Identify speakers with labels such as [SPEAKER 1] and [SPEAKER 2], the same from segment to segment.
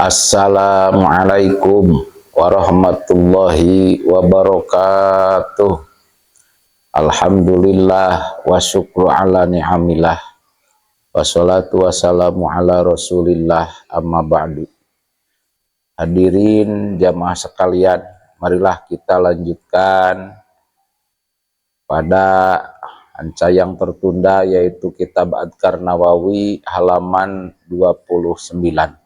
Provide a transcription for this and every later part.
[SPEAKER 1] Assalamualaikum warahmatullahi wabarakatuh. Alhamdulillah wa syukru ala ni'amillah. Wassalatu wassalamu ala rasulillah amma ba'du. Hadirin jamaah sekalian, marilah kita lanjutkan pada anca yang tertunda, yaitu kitab Adhkar Nawawi halaman 29.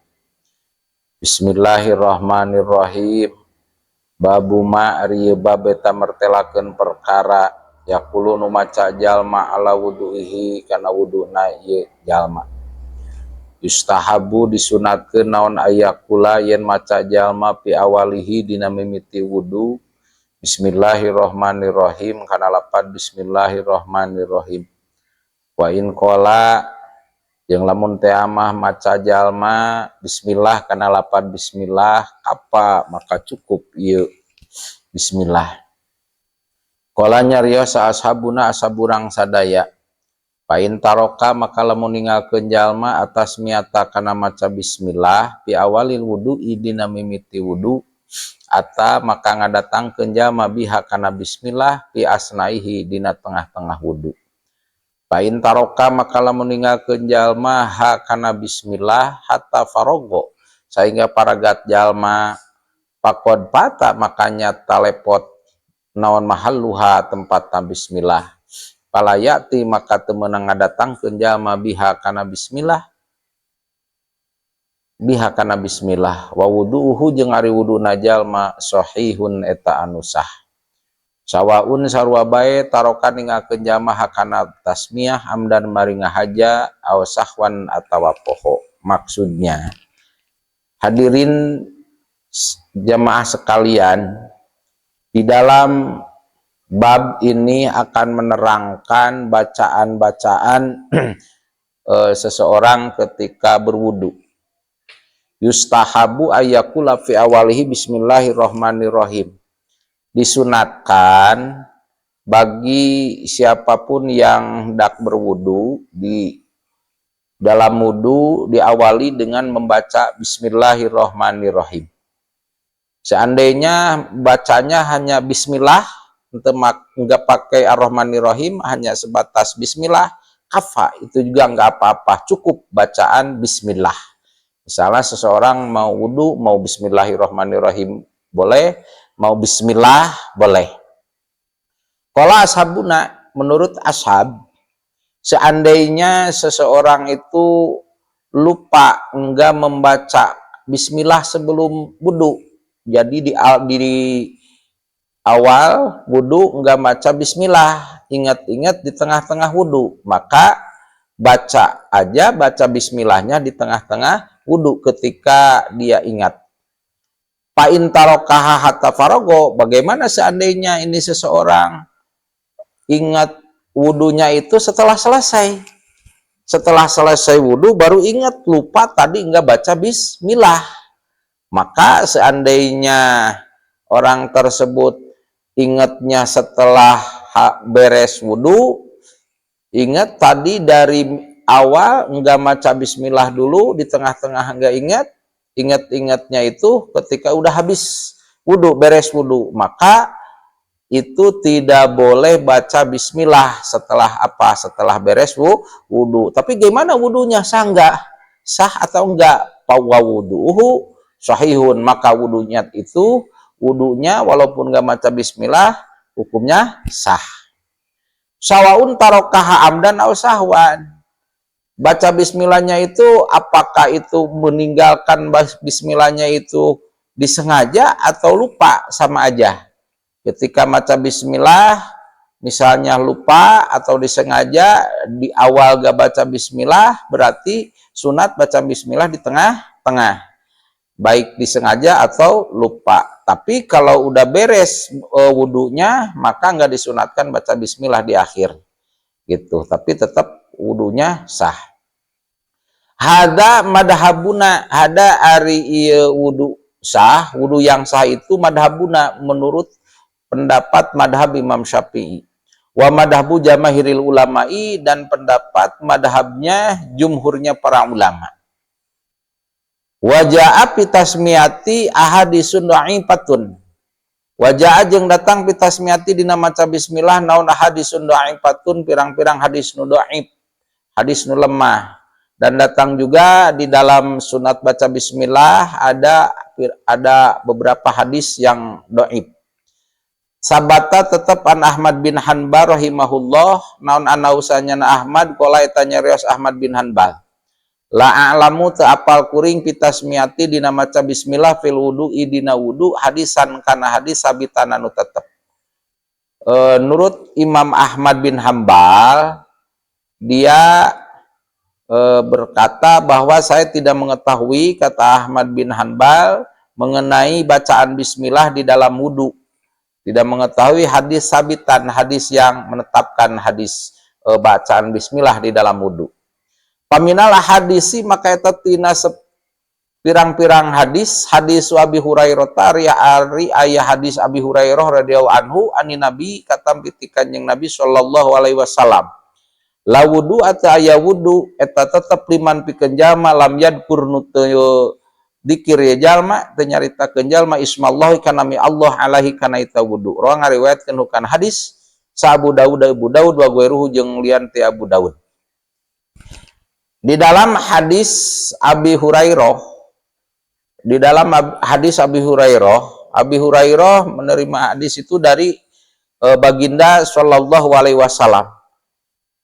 [SPEAKER 1] Bismillahirrahmanirrahim. Babu ma ari bab eta mertelakeun perkara yaqulu nu maca jalma ala wuduhi kana wuduna ieu jalma. Yustahabu disunatkeun naon ayakula yen maca jalma pi awalihi dina mimiti wudu Bismillahirrahmanirrahim kana lapad Bismillahirrahmanirrahim. Wa in qala yang lamun teh amah maca jalma bismillah kana lapad bismillah apa maka cukup ieu bismillah. Qala nyarios ashabuna asaburang sadaya. Pain taroka maka lamun ninggalkeun jalma atas miata kana maca bismillah pi awalil wudu dina mimiti wudu ata maka ngadatangkeun jalma biha kana bismillah pi asnaihi dina tengah-tengah wudu. Pain taroka maka lamun ninggalkeun jalma ha kana bismillah hatta farogo sehingga paragat jalma pakod pata makanya talepot naon mahalluha tempat bismillah palayati maka teu meunang ngadatangkeun jalma biha kana bismillah wa wuduhu jeung ari wuduna jalma sahihun eta anu sah. Sawaun sarua bae tarokan ninggalkeun jalma hakana tasmiyah amdan mari ngahaja aw sahwan atawa poho. Maksudnya hadirin jamaah sekalian, di dalam bab ini akan menerangkan bacaan-bacaan seseorang ketika berwudu. Yustahabu ayyakula fi awalihi bismillahirrahmanirrahim. Disunatkan bagi siapapun yang hendak berwudu di dalam wudu diawali dengan membaca bismillahirrahmanirrahim. Seandainya bacanya hanya bismillah, enggak pakai ar-rahmanirrahim, hanya sebatas bismillah, kafa, itu juga enggak apa-apa, cukup bacaan bismillah. Misalnya seseorang mau wudu, mau bismillahirrahmanirrahim boleh, mau bismillah boleh. Qala ashabuna, menurut ashab, seandainya seseorang itu lupa enggak membaca bismillah sebelum wudu, jadi di awal wudu enggak baca bismillah, ingat-ingat di tengah-tengah wudu, maka baca bismillahnya di tengah-tengah wudu ketika dia ingat. Pain tarokaha hatta farogo, bagaimana seandainya ini seseorang ingat wudunya itu setelah selesai wudu baru ingat, lupa tadi enggak baca bismillah, maka seandainya orang tersebut ingatnya setelah beres wudu, ingat tadi dari awal enggak baca bismillah dulu, di tengah-tengah enggak ingatnya itu ketika udah habis wudu, beres wudu, maka itu tidak boleh baca bismillah setelah beres wudu. Tapi gimana wudunya, sah atau enggak? Wa wuduhu sahihun, maka wudunya walaupun enggak baca bismillah hukumnya sah. Sawaun tarokaha amdan aw sahwan, baca bismillahnya itu apakah itu meninggalkan bismillahnya itu disengaja atau lupa, sama aja. Ketika baca bismillah misalnya lupa atau disengaja, di awal gak baca bismillah, berarti sunat baca bismillah di tengah-tengah, baik disengaja atau lupa. Tapi kalau udah beres wudunya, maka nggak disunatkan baca bismillah di akhir gitu, tapi tetap wudunya sah. Hada madhabuna, hada ari ieu wudu sah, wudu yang sah itu madhabuna menurut pendapat madhab Imam Syafi'i. Wa madhabu jamahiril ulama'i, dan pendapat madhabnya jumhurnya para ulama. Wajaa pitasmiati ahadisun dha'ifatun. Wajaa jeung datang pitasmiati dina maca bismillah naon ahadisun dha'ifatun pirang-pirang hadis nu dhaif, hadis nu lemah. Dan datang juga di dalam sunat baca bismillah ada beberapa hadis yang dhaif. Sabata tetap an Ahmad bin Hanbal rahimahullah naon anausanya na Ahmad qala eta nyarios Ahmad bin Hanbal. La a'lamu teu apal kuring pitasmiati dina maca bismillah fil wudu'i dina wudu hadisan kana hadis sabitan anu tetep. Nurut Imam Ahmad bin Hanbal dia berkata bahwa saya tidak mengetahui, kata Ahmad bin Hanbal, mengenai bacaan bismillah di dalam wudu. Tidak mengetahui hadis sabitan, hadis yang menetapkan hadis bacaan bismillah di dalam wudu. Paminalah hadisi maka eta tina pirang-pirang hadis Abi Hurairah ari aya hadis Abi Hurairah radhiyallahu anhu ani Nabi katam pitikan jeung Nabi sallallahu alaihi wasallam. La wudu atau aya wudu eta tetep liman pikeun jalma lam yadkur nu teu dikir ya jalma teu nyaritakeun jalma ismallahi kana mi Allah alaihi kana eta wudu. Rawi ngariwayatkeun hukana hadis sa Abu Daud wa ghairuhu jeung lian ti Abu Daud. Di dalam hadis Abi Hurairah Abi Hurairah menerima hadis itu dari baginda sallallahu alaihi wasallam.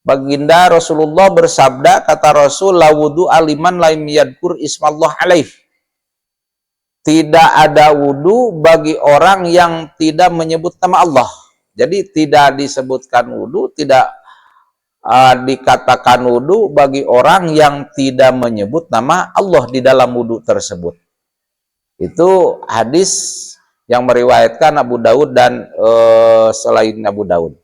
[SPEAKER 1] Baginda Rasulullah bersabda, kata Rasul, la wudu aliman laim yadkur ismallah alaih. Tidak ada wudu bagi orang yang tidak menyebut nama Allah. Jadi tidak disebutkan wudu, tidak dikatakan wudu bagi orang yang tidak menyebut nama Allah di dalam wudu tersebut. Itu hadis yang meriwayatkan Abu Daud dan selain Abu Daud.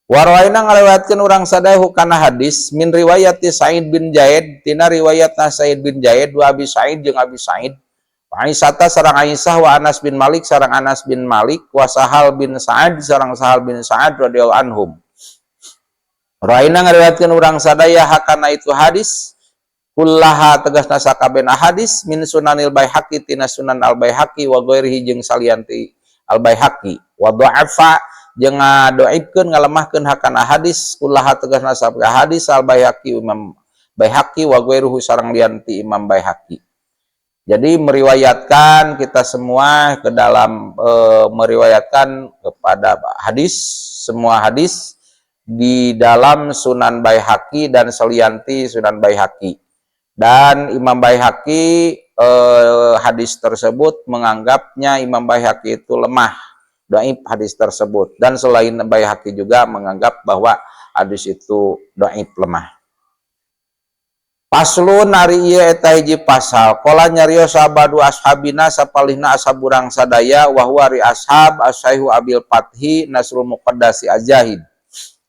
[SPEAKER 1] Warwaina ngariwayatkeun urang sadaya hukana hadis min riwayati Sa'id bin Zaid tina riwayatna Sa'id bin Zaid wa Abi Sa'id jeung Abi Sa'id wa Aisyah sareng Aisyah wa Anas bin Malik sareng Anas bin Malik wa Sahal bin Sa'ad sareng Sahal bin Sa'ad radhiyallahu anhum. Raina ngariwayatkeun urang sadaya hakana itu hadis kullaha tegasna sakabehna hadis min sunanil Baihaqi tina sunan al Baihaqi wa ghairihi jeung salianti al Baihaqi wa dha'afa jeung ngadoibkeun ngalemahkeun hakana hadis kullaha tegasna sabda hadis al Baihaqi Imam Baihaqi wa ghairuhu sareng lian ti Imam Baihaqi. Jadi meriwayatkan kita semua ke dalam meriwayatkan kepada hadis, semua hadis di dalam Sunan Baihaqi dan selianti Sunan Baihaqi. Dan Imam Baihaqi hadis tersebut menganggapnya Imam Baihaqi itu lemah, dhaif hadis tersebut, dan selain Baihaqi juga menganggap bahwa hadis itu dhaif lemah. Paslun ari ieu eta hiji pasal qala nyarios sabadu ashabina sapalihna ashaburang sadaya wa huwa ri ashab asyaihu Abil Fathi Nasrul Muqaddasi Al-Jahid.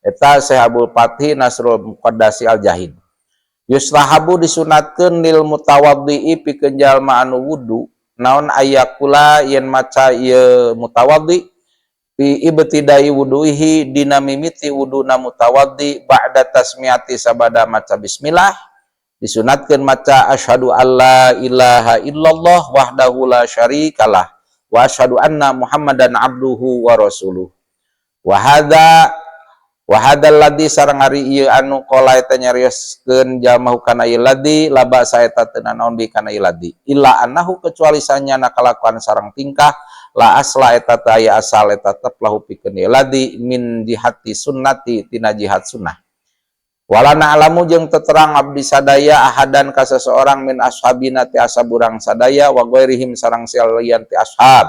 [SPEAKER 1] Eta Syekh Abdul Fathi Nasrul Muqaddasi Al-Jahid. Yustahabu disunatkeun lil mutawaddi pikeun jalma anu wudu naon ayakula yen maca ieu mutawaddi fi ibtidai wuduhi dina mimiti wuduna mutawaddi ba'da tasmiyati sabada maca bismillah disunatkeun maca asyhadu alla ilaha illallah wahdahu la syarikalah wa asyhadu anna muhammadan abduhu wa rasuluh. Wa hadzal ladzi sareng ari ieu anu qala eta nyarioskeun jalma hukana ieu ladzi laba saeta teu naon bi kana ieu ladzi illa annahu kecuali sanyana kalakuan sareng tingkah la asla eta teu aya asal eta tetep lahu pikeun ieu ladzi min jihati sunnati tina jihad sunnah. Walana alamu jeung teterang abdi sadaya ahadan ka seseorang min ashabina ti ashaburang sadaya wa ghairihim sareng salian ti ashab.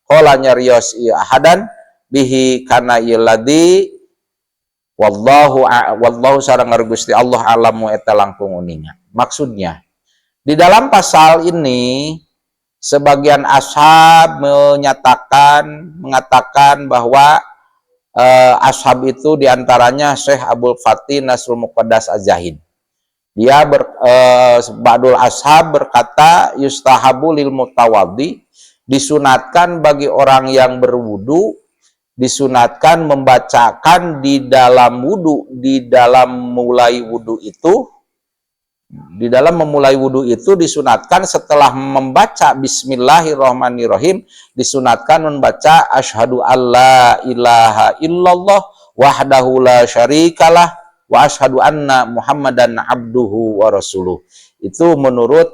[SPEAKER 1] Qala nyarios ieu ahadan bihi kana ieu ladzi wallahu sareng Gusti Allah alamu eta langkung uninga. Maksudnya di dalam pasal ini sebagian ashab mengatakan bahwa ashab itu diantaranya Syekh Abdul Fathi Nasrul Muqaddas Az-Zahid. Dia ba'dul ashab berkata yustahabu lil mutawaddi, disunatkan bagi orang yang berwudu, disunatkan membacakan di dalam wudu, di dalam mulai wudu itu di dalam memulai wudhu itu disunatkan setelah membaca Bismillahirrahmanirrahim, disunatkan membaca asyhadu alla ilaha illallah wahdahu la syarikalah wa asyhadu anna Muhammadan abduhu wa rasuluh. Itu menurut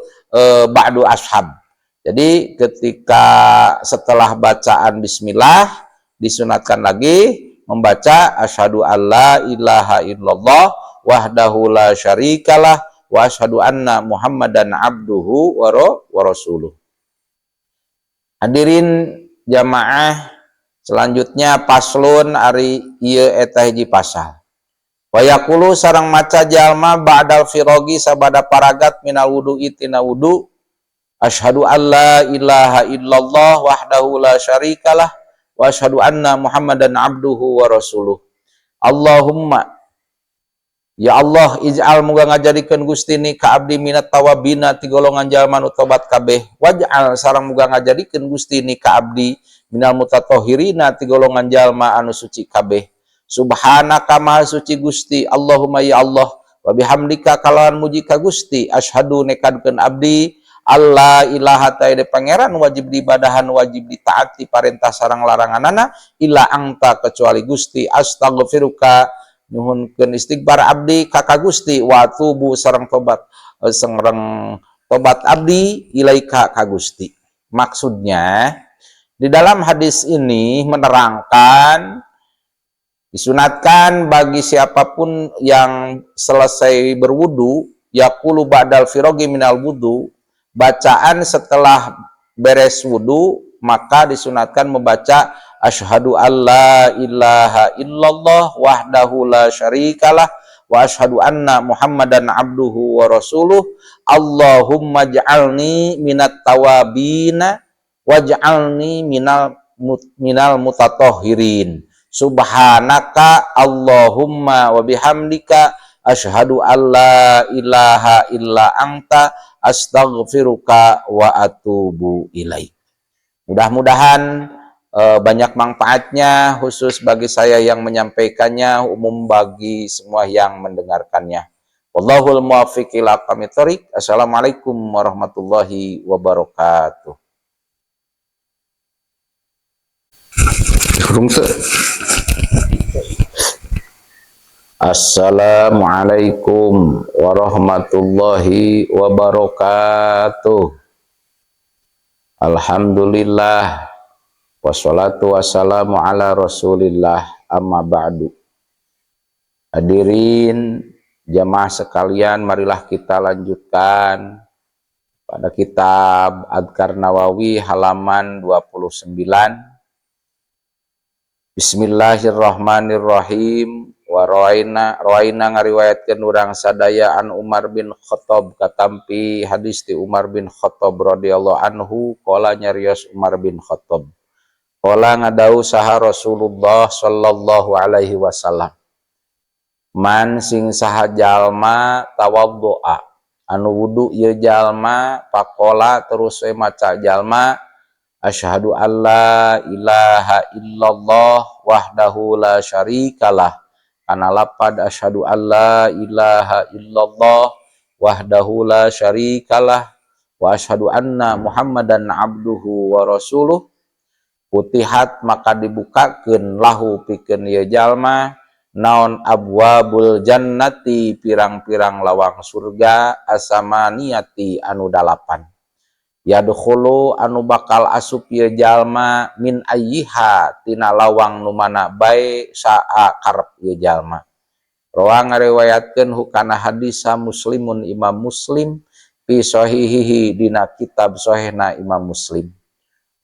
[SPEAKER 1] ba'du ashab. Jadi ketika setelah bacaan bismillah disunatkan lagi membaca asyhadu alla ilaha illallah wahdahu la syarikalah wa asyhadu anna Muhammadan abduhu wa rasuluh. Hadirin jamaah, selanjutnya paslon ari ieu eta hiji pasal. Wa yaqulu sareng maca jalma ba'dal firogi sabada paragat minal wudu'i tina wudu, asyhadu alla ilaha illallah wahdahu la syarikalah wa asyhadu anna Muhammadan abduhu wa rasuluh. Allahumma ya Allah, ij'al muga ngajadikeun Gusti ni ka abdi minat tawabina ti golongan jalma nu tobat kabeh, waj'al sareng muga ngajadikeun Gusti ni ka abdi minal mutatahhirina ti golongan jalma anu suci kabeh. Subhanaka maha suci Gusti, Allahumma ya Allah, wa bihamdika kalawan muji ka Gusti, asyhadu nekadkeun abdi Allah ilaha ta'ala pangeran wajib diibadahan wajib ditaati parentah sareng laranganana illa anta kecuali Gusti, astaghfiruka nyuhunkeun istighfar abdi ka Gusti wa tubu sareng tobat abdi ilaika ka Gusti. Maksudnya di dalam hadis ini menerangkan disunatkan bagi siapapun yang selesai berwudu yaqulu ba'dal firogi minal wudu, bacaan setelah beres wudu maka disunatkan membaca asyhadu alla ilaha illallah wahdahu la syarikalah wa asyhadu anna Muhammadan abduhu wa rasuluh. Allahumma ja'alni minat tawabina waj'alni minal mutatahhirin. Subhanaka Allahumma wa bihamdika asyhadu alla ilaha illa anta astaghfiruka wa atubu ilaik. Mudah-mudahan banyak manfaatnya, khusus bagi saya yang menyampaikannya, umum bagi semua yang mendengarkannya. Wallahul muwaffiq ila aqwamit thoriq. Assalamualaikum warahmatullahi wabarakatuh. Assalamualaikum warahmatullahi wabarakatuh. Alhamdulillah wassalatu wassalamu ala rasulillah amma ba'du. Hadirin jamaah sekalian, marilah kita lanjutkan pada kitab Adhkar Nawawi halaman 29. Bismillahirrahmanirrahim. Wa rawaina ngariwayatkeun urang sadaya an Umar bin Khattab katampi hadis ti Umar bin Khattab radhiyallahu anhu qala nyarios Umar bin Khattab qala ngadau saha Rasulullah sallallahu alaihi wasallam, man sing saha jalma tawaddoa anu wudu ieu jalma pakola terus we maca jalma asyhadu alla ilaha illallah wahdahu la syarikalah, kana lapad asyhadu alla ilaha illallah wahdahu la syarikalah wa asyhadu anna Muhammadan abduhu wa rasuluh, putihat maka dibukakeun lahu pikeun ieu jalma naon abwabul jannati pirang-pirang lawang surga asamaniyati anu dalapan, yadkhulu anu bakal asup ieu jalma min ayyiha tina lawang nu mana bae saa karep ieu jalma. Rawa ngariwayatkeun hukana hadisa Muslimun Imam Muslim fi sahihihi dina kitab sahihna Imam Muslim.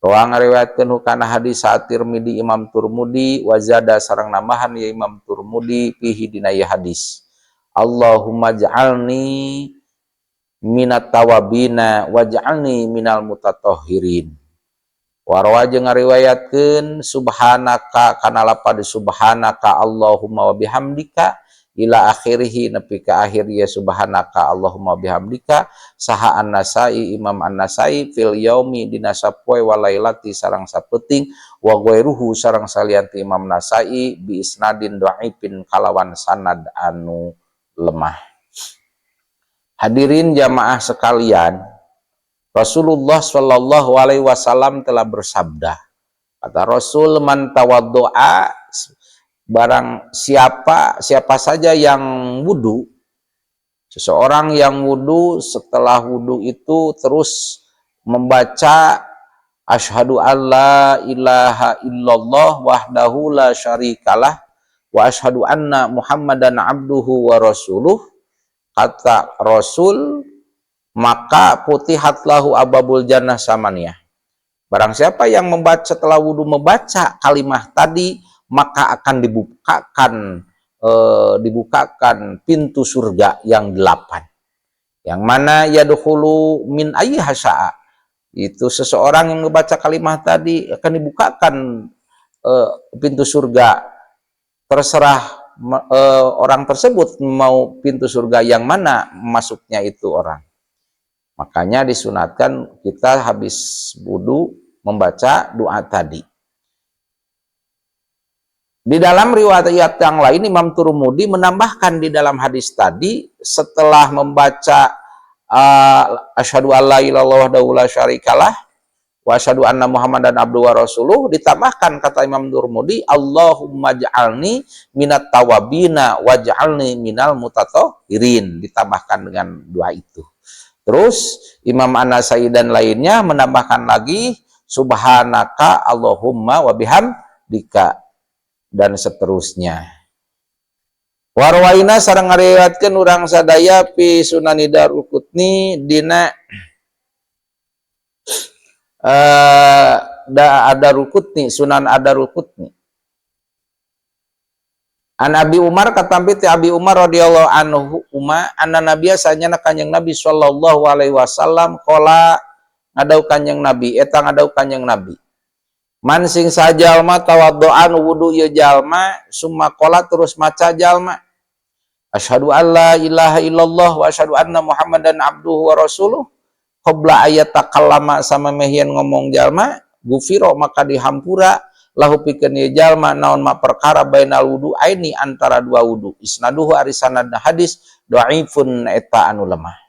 [SPEAKER 1] Rawa ngariwayatkeun hukana hadis At-Tirmidzi Imam Turmudi wa zada sareng nambahan ya Imam Turmudi fihi dina ieu hadis. Allahumma ja'alni minat tawabina waj'alni minal mutatahhirin. Warwa jeung ngariwayatkeun subhanaka kana lapad subhanaka Allahumma wa bihamdika ila akhirih nepi ka akhir ya subhanaka Allahumma bihamdika saha An-Nasai Imam An-Nasai fil yaumi dina sapoe walailati sareng sapeuting wa ghairuhu sareng salianti Imam Nasai bi isnadin dhaifin kalawan sanad anu lemah. Hadirin jamaah sekalian, Rasulullah Shallallahu Alaihi Wasallam telah bersabda, kata Rasul, man tawaddoa, barang siapa saja yang wudu, seseorang yang wudu, setelah wudu itu terus membaca asyhadu alla ilaha illallah wahdahu la syarikalah wa asyhadu anna muhammadan abduhu wa rasuluh, kata Rasul, maka putihat lahu ababul jannah samaniyah. Barang siapa yang membaca setelah wudhu membaca kalimah tadi, maka akan dibukakan pintu surga yang 8. Yang mana yadkhulu min ayyi hasya'a. Itu seseorang yang membaca kalimah tadi akan dibukakan pintu surga. Terserah orang tersebut mau pintu surga yang mana masuknya itu orang. Makanya disunatkan kita habis wudu membaca doa tadi. Di dalam riwayat yang lain, Imam Tirmidzi menambahkan di dalam hadis tadi, setelah membaca asyhadu alla ilaha illallah wahdahu la syarikalah wa asyhadu anna muhammadan abduhu wa rasuluh, ditambahkan kata Imam Tirmidzi, Allahumma ja'alni minat tawabina waj'alni minal mutatahhirin, ditambahkan dengan doa itu. Terus Imam An-Nasai dan lainnya menambahkan lagi subhanaka Allahumma wa bihamdika dan seterusnya. Warwaina sareng ngariwayatkeun urang sadaya fi Sunani Daruqutni dina Daruqutni, Sunan Daruqutni. An Abi Umar katampi ti Abi Umar radhiyallahu anhu anna nabiyya sanyana kanjeng Nabi sallallahu alaihi wasallam qala ngadau kanjeng Nabi eta ngadau kanjeng Nabi, man sing sajalma tawaddoan wudu ieu jalma summa qala terus maca jalma asyhadu alla ilaha illallah wa asyhadu anna muhammadan abduhu wa rasuluh qabla ayat takallama sama mehieun ngomong jalma gufiro maka dihampura lahu pikeun ieu jalma naon ma perkara bainal wudu aini antara dua wudu isnaduhu ari sanadna hadis dhaifun eta anu lemah.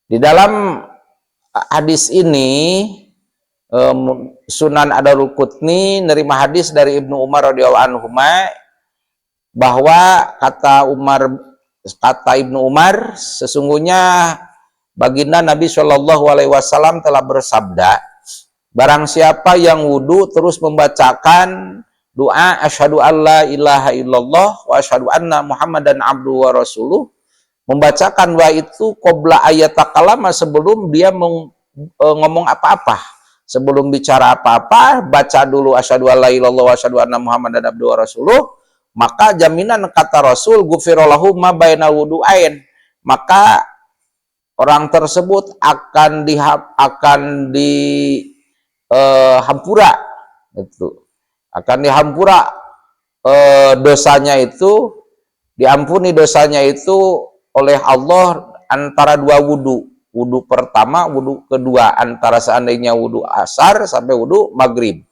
[SPEAKER 1] Di dalam hadis ini Sunan Ad-Daruqutni nerima hadis dari Ibnu Umar radhiyallahu anhu bahwa kata Ibnu Umar, sesungguhnya baginda Nabi Shallallahu alaihi wasallam telah bersabda, barang siapa yang wudu terus membacakan doa asyhadu alla ilaha illallah wa asyhadu anna muhammadan abduhu wa rasuluh, membacakan doa itu qabla ayat kalama, sebelum dia ngomong apa-apa, sebelum bicara apa-apa baca dulu asyhadu alla illallah wa asyhadu anna muhammadan abduhu wa rasuluh, maka jaminan kata Rasul gufirallahu ma bainal wudu'ain, maka orang tersebut akan dihampura, itu akan dihampura dosanya itu, diampuni dosanya itu oleh Allah antara dua wudu, wudu pertama, wudu kedua, antara seandainya wudu asar sampai wudu maghrib.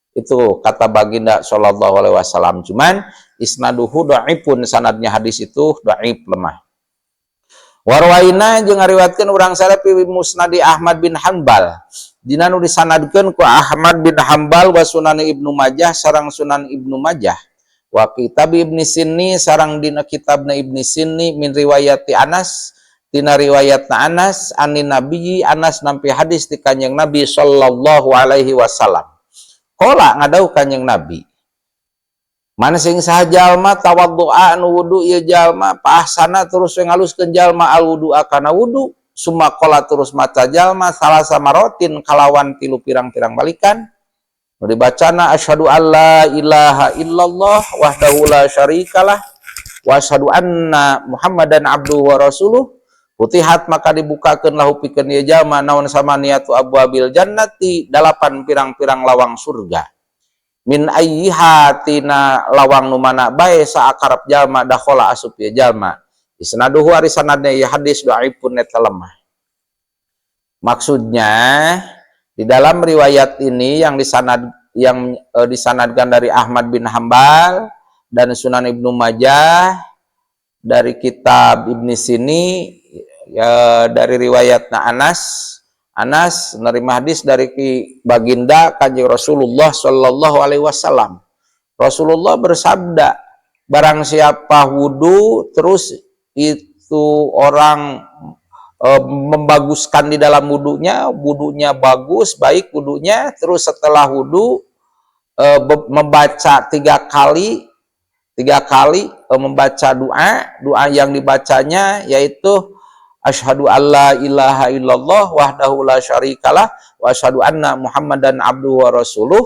[SPEAKER 1] Itu kata baginda Shallallahu alaihi wasallam. Cuman isnaduhu dhaifun, sanadnya hadis itu dhaif, lemah. Warwaina jeung ngariwayatkeun urang sadaya fi Musnadi Ahmad bin Hanbal, dina nu disanadkeun ku Ahmad bin Hanbal wa Sunan Ibnu Majah sareng Sunan Ibnu Majah, wa kitab Ibnu Sinni sareng dina kitabna Ibnu Sinni min riwayati Anas, dina riwayatna Anas anin Nabi, Anas nampi hadis ti kanjeng Nabi sallallahu alaihi wasallam. Qala ngadau kanjeng Nabi, man sing saha jalma tawaddoa anu wudu ieu jalma pa ahsana terus ngaluskeun jalma al wudu kana wudu summa qala terus maca jalma salasa marotin kalawan 3 pirang-pirang balikan nu dibacana asyhadu alla ilaha illallah wahdahu la syarikalah wa asyhadu anna muhammadan abduhu wa rasuluh, putihat maka dibukakeun lahu pikeun ieu jalma naon samaniyatu abwabil jannati 8 pirang-pirang lawang surga, min ayyiha tina lawang nu mana bae saakarep jalma dakhala asup ieu jalma, isnaduhu ari sanadna ieu hadis dhaifun eta lemah. Maksudnya di dalam riwayat ini yang disanadkan dari Ahmad bin Hanbal dan Sunan Ibnu Majah dari kitab Ibnu Sinni ya dari riwayatna Anas menerima hadis dari baginda Kanjeng Rasulullah Shallallahu Alaihi Wasallam. Rasulullah bersabda, barang siapa wudu terus itu orang membaguskan di dalam wudunya bagus, baik wudunya, terus setelah wudu membaca tiga kali membaca doa yang dibacanya yaitu asyhadu alla ilaha illallah wahdahu la syarikalah wa asyhadu anna muhammadan abduhu wa rasuluh,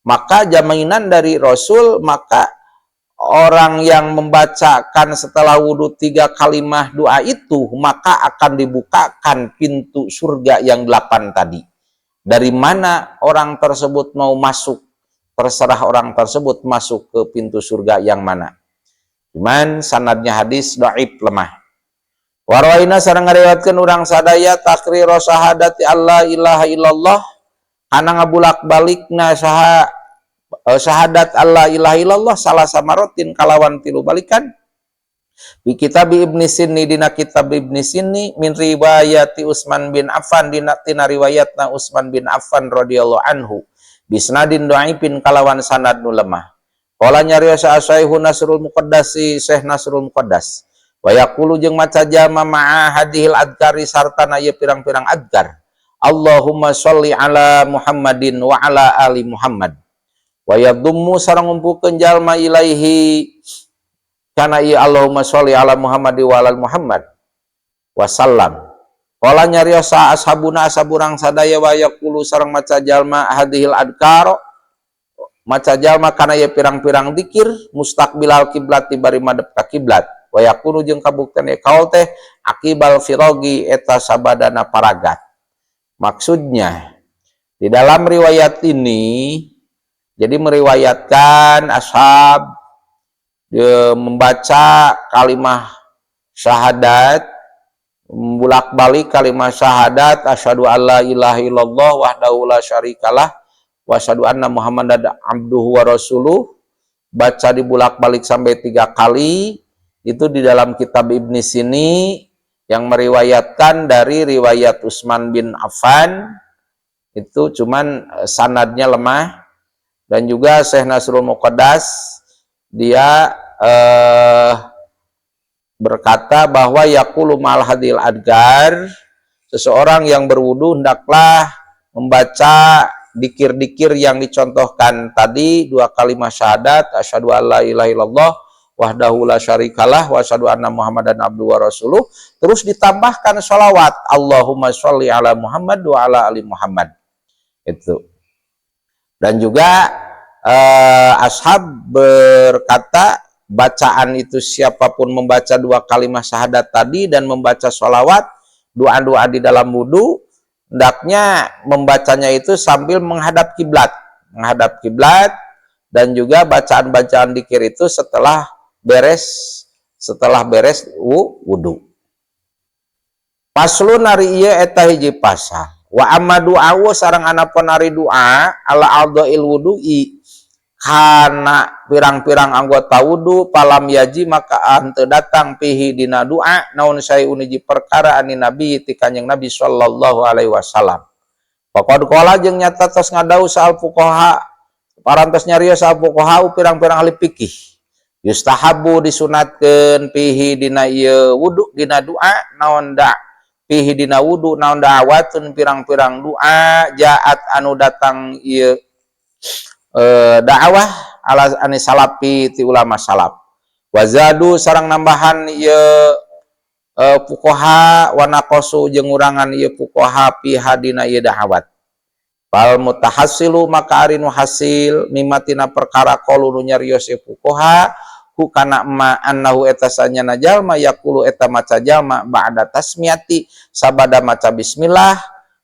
[SPEAKER 1] maka jaminan dari Rasul, maka orang yang membacakan setelah wudhu 3 kalimat doa itu, maka akan dibukakan pintu surga yang 8 tadi. Dari mana orang tersebut mau masuk, terserah orang tersebut masuk ke pintu surga yang mana. Cuman sanadnya hadis dhaif, lemah. Warwaina sareng ngariwayatkeun urang sadaya takrir syahadati alla ilaha illallah kana ngabulak balikna syahadat alla ilaha illallah salah samarotin kalawan 3 balikan di kitab Ibnu Sinni dina kitab Ibnu Sinni min riwayati Utsman bin Affan dina riwayatna Utsman bin Affan radhiyallahu anhu bisnadin dhaifin kalawan sanad nu lemah. Qala nyarios Syaikhun Nasrul Muqaddas Syekh Nasrul Muqaddas wa yaqulu jeung maca jama ma'a hadhil adkari sartana ye pirang-pirang adkar. Allahumma sholli ala Muhammadin wa ala ali Muhammad. Wa yadummu sareng ngumpulkeun jalma ilaihi kana ieu Allahumma sholli ala Muhammad wa ala Muhammad wa sallam. Qala nyarios ashabuna asaburang sadaya wa yaqulu sareng maca jalma hadhil adkar maca jalma kana ieu pirang-pirang zikir mustaqbilal kiblat bari madep ka kiblat. Wa yakunu jeung kabukteun kaul teh akibal firogi eta sabadana paragat. Maksudnya di dalam riwayat ini jadi meriwayatkan ashab membaca kalimah syahadat, bolak-balik kalimah syahadat asyhadu alla ilaha illallah wahdahu la syarikalah wa asyhadu anna muhammadan abduhu wa rasuluh, baca dibulak-balik sampai 3 kali. Itu di dalam kitab Ibnu Sinni yang meriwayatkan dari riwayat Utsman bin Affan, itu cuman sanadnya lemah. Dan juga Syekh Nasrul Muqaddas dia berkata bahwa yaqulu mal hadil adgar, seseorang yang berwudu hendaklah membaca dikir-dikir yang dicontohkan tadi, 2 kalimat syahadat asyhadu alla ilaha illallah wahdahu la syarikalah wa asyhadu anna muhammadan abduhu wa rasuluh, terus ditambahkan sholawat Allahumma sholli ala Muhammad wa ala ali Muhammad. Itu. Dan juga ashab berkata bacaan itu siapapun membaca 2 kalimat syahadat tadi dan membaca sholawat, doa-doa di dalam wudu, hendaknya membacanya itu sambil menghadap kiblat, dan juga bacaan-bacaan dzikir itu setelah beres wudu. Paslun ari ieu eta hiji pasal. Wa amma du'a sareng anapun ari doa ala a'dha'il wudu'i kana pirang-pirang anggota wudu palam yaji maka henteu datang pihi dina doa naon sayun hiji perkara ani nabi ti kanjeng Nabi sallallahu alaihi wasallam. Faqad qala jeung nyata tos ngadau saal fuqaha parantos nyarios saal fuqaha pirang-pirang ahli fikih. Yustahabu disunatkeun pihi dina ieu wudu dina doa naon da pihi dina wudu naon da'awatun pirang-pirang doa jaat anu datang ieu dakwah ala ani salafi ti ulama salaf. Wazadu sareng nambahan ieu fuqaha wa naqasu jeung ngurangan ieu fuqaha piha dina ieu da'awat. Fal mutahassilu maka ari nu hasil mimatina perkara qaulu nu nyarios fuqaha hukana ma annahu eta sanyana jalma yaqulu eta maca jalma ba'da tasmiyati sabada maca bismillah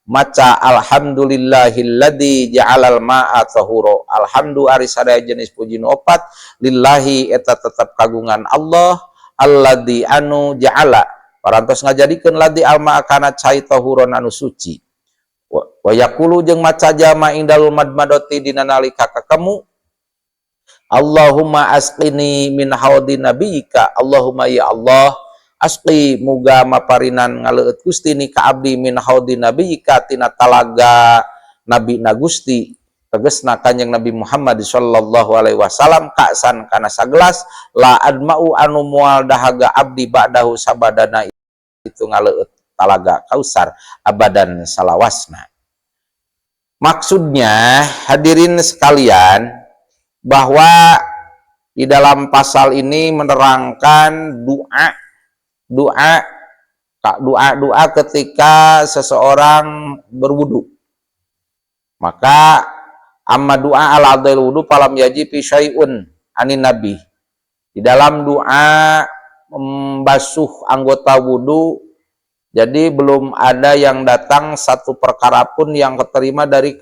[SPEAKER 1] maca alhamdulillahilladzi ja'alal ma'a tahura. Alhamdu ari sadaya jenis puji nu 4 lillahi eta tetap kagungan Allah alladzi anu ja'ala parantos ngajadikeun ladzi alma kana cai tahuron anu suci. Wa yaqulu jeung maca jalma indal madmadati dina nalika kakemu Allahumma asqini min haudi nabiyika. Allahumma ya Allah, asqi muga maparinan ngaleueut Gusti ni ka abdi min haudi nabiyika tina talaga nabi na Gusti tegasna kanjeng Nabi Muhammad sallallahu alaihi wasallam ka'san kana sagelas la adma'u anu moal dahaga abdi ba'dahu sabadana itu ngaleueut talaga Kausar abadan salawasna. Maksudnya hadirin sekalian bahwa di dalam pasal ini menerangkan doa ketika seseorang berwudu. Maka amma doa ala adil wudu falam yajibi syai'un anin nabi. Di dalam doa membasuh anggota wudu, jadi belum ada yang datang satu perkara pun yang keterima dari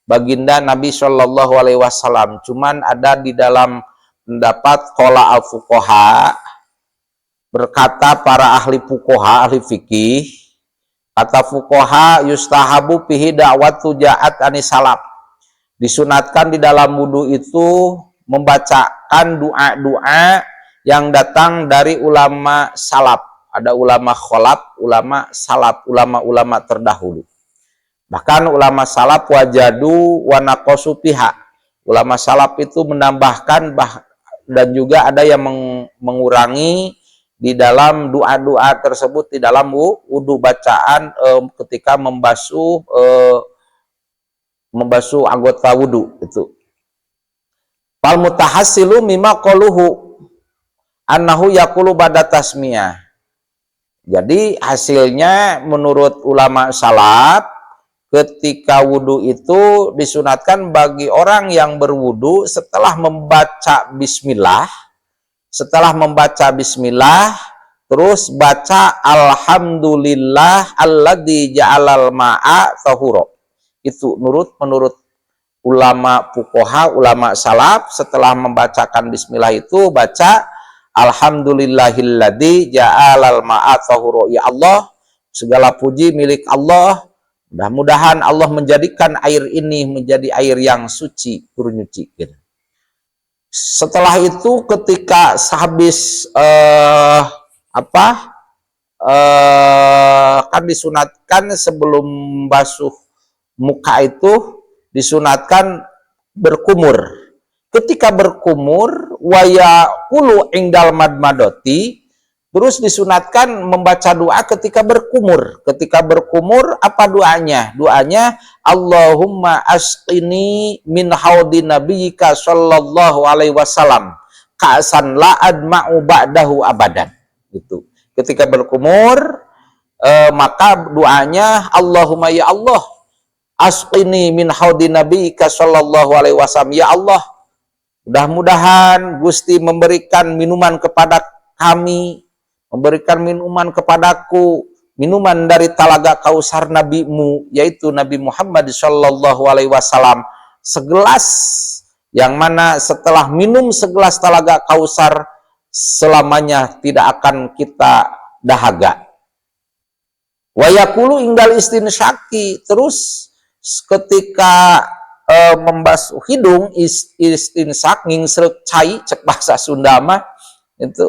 [SPEAKER 1] baginda Nabi Shallallahu Alaihi Wasallam. Cuman ada di dalam pendapat qala al-fuqaha, berkata para ahli fuqaha, ahli fikih, kata fuqaha yustahabu fihi da'watu ja'at anisalaf. Disunatkan di dalam wudu itu membacakan doa-doa yang datang dari ulama salaf. Ada ulama kholaf, ulama salaf, ulama-ulama terdahulu. Bahkan ulama salaf wajadu wa naqasu fiha. Ulama salaf itu menambahkan dan juga ada yang mengurangi di dalam doa-doa tersebut di dalam wudu bacaan ketika membasuh anggota wudu itu. Fal mutahassilu mimma qaluhu annahu yaqulu ba'da tasmiyah. Jadi hasilnya menurut ulama salaf ketika wudu itu disunatkan bagi orang yang berwudu setelah membaca bismillah, terus baca alhamdulillah alladzi ja'alal ma'a tahura. Itu menurut ulama fuqaha, ulama salaf, setelah membacakan bismillah itu baca alhamdulillahilladzi ja'alal ma'a tahura. Ya Allah, segala puji milik Allah. Mudah-mudahan Allah menjadikan air ini menjadi air yang suci, kurnyuci. Setelah itu ketika sehabis kan disunatkan sebelum basuh muka itu disunatkan berkumur. Ketika berkumur waya ulu ingdal madmadoti, terus disunatkan membaca doa ketika berkumur. Ketika berkumur apa doanya? Doanya Allahumma asqini min haudi nabiyyika sallallahu alaihi wasallam ka'san la adma'u ba'dahu abadan. Gitu. Ketika berkumur maka doanya Allahumma ya Allah asqini min haudi nabiyyika sallallahu alaihi wasallam. Ya Allah, mudah-mudahan Gusti memberikan minuman kepada kami, memberikan minuman kepadaku, minuman dari talaga Kausar nabimu, yaitu Nabi Muhammad Shallallahu Alaihi Wasallam, segelas, yang mana setelah minum segelas talaga Kausar selamanya tidak akan kita dahaga. Wayakulu inggal istinsyaki, terus ketika membasuh hidung istinsak ngingsrek cai cek bahasa Sunda mah itu,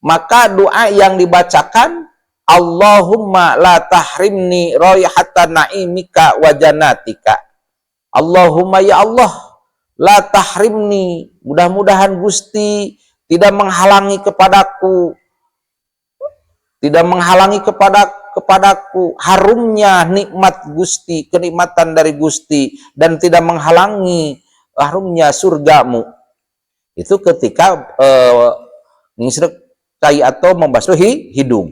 [SPEAKER 1] maka doa yang dibacakan Allahumma la tahrimni raihatan naimika wa jannatika. Allahumma ya Allah la tahrimni, mudah-mudahan Gusti tidak menghalangi kepadaku harumnya nikmat Gusti, kenikmatan dari Gusti, dan tidak menghalangi harumnya surgamu. Itu ketika ngisrek cai atau membasuh hidung.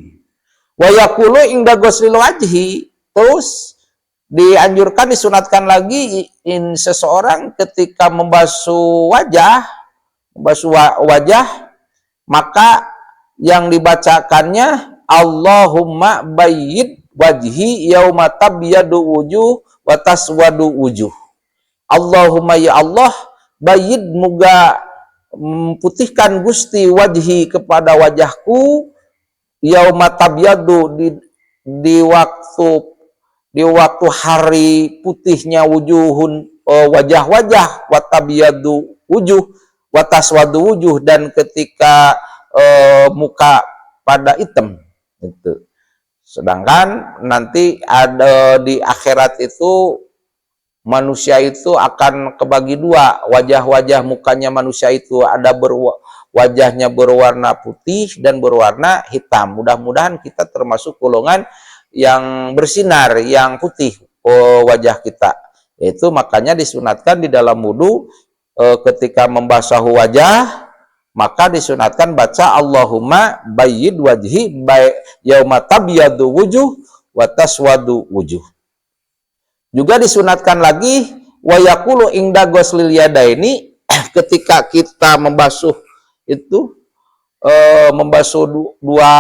[SPEAKER 1] Wa yaqulu inda ghuslil wajhi, terus dianjurkan, disunatkan lagi seseorang ketika membasuh wajah, maka yang dibacakannya Allahumma bayyid wajhi yauma tabyadu wujuh wa taswadu wujuh. Allahumma ya Allah, bayyid muga putihkan Gusti wajhi kepada wajahku yauma tabyadu di waktu hari putihnya wujuhun wajah-wajah, wa tabyadu wujuh wa taswadu wujuh, dan ketika muka pada hitam itu. Sedangkan nanti ada di akhirat itu manusia itu akan kebagi dua, wajah-wajah mukanya manusia itu ada wajahnya berwarna putih dan berwarna hitam. Mudah-mudahan kita termasuk golongan yang bersinar, yang putih wajah kita. Itu makanya disunatkan di dalam wudu ketika membasahu wajah, maka disunatkan baca Allahumma bayyid wajhi yauma tabyadu wujuh wa taswadu wujuh. Juga disunatkan lagi wa yaqulu inda ghuslil yadaini ketika kita membasuh itu membasuh dua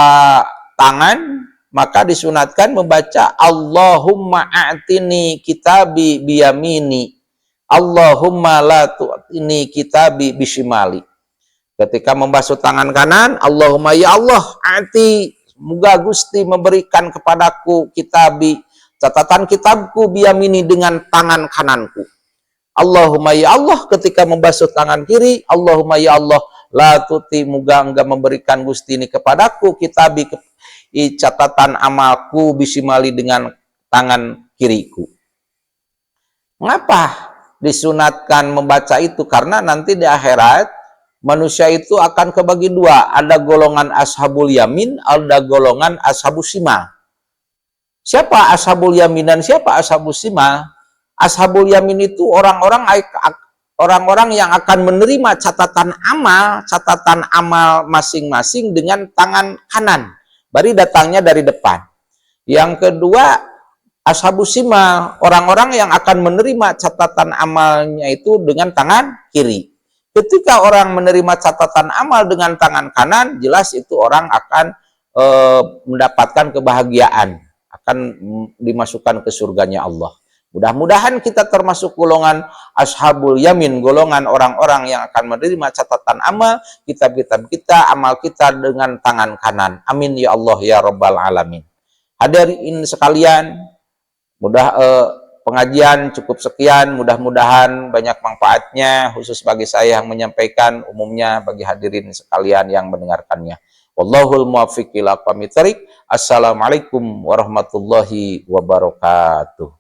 [SPEAKER 1] tangan, maka disunatkan membaca Allahumma a'tini kitabi biyamini Allahumma la tu'tini kitabi bishimali. Ketika membasuh tangan kanan, Allahumma ya Allah a'ti, semoga Gusti memberikan kepadaku kitabi, catatan kitabku biyamini dengan tangan kananku. Allahumma ya Allah ketika membasuh tangan kiri, Allahumma ya Allah la tuti, moga enggak memberikan Gusti ini kepadaku kitabi, catatan amalku bisimali dengan tangan kiriku. Mengapa disunatkan membaca itu? Karena nanti di akhirat manusia itu akan kebagi dua, ada golongan ashabul yamin, ada golongan ashabus simal. Siapa ashabul yamin dan siapa ashabus simal? Ashabul yamin itu orang-orang yang akan menerima catatan amal masing-masing dengan tangan kanan, bari datangnya dari depan. Yang kedua, ashabus simal, orang-orang yang akan menerima catatan amalnya itu dengan tangan kiri. Ketika orang menerima catatan amal dengan tangan kanan, jelas itu orang akan mendapatkan kebahagiaan, akan dimasukkan ke surganya Allah. Mudah-mudahan kita termasuk golongan ashabul yamin, golongan orang-orang yang akan menerima catatan amal, kitab-kitab kita, amal kita dengan tangan kanan. Amin ya Allah ya Rabbal Alamin. Hadirin sekalian, pengajian cukup sekian, mudah-mudahan banyak manfaatnya, khusus bagi saya yang menyampaikan, umumnya bagi hadirin sekalian yang mendengarkannya. Wallahul muwaffiq ila aqwamit thoriq. Assalamualaikum warahmatullahi wabarakatuh.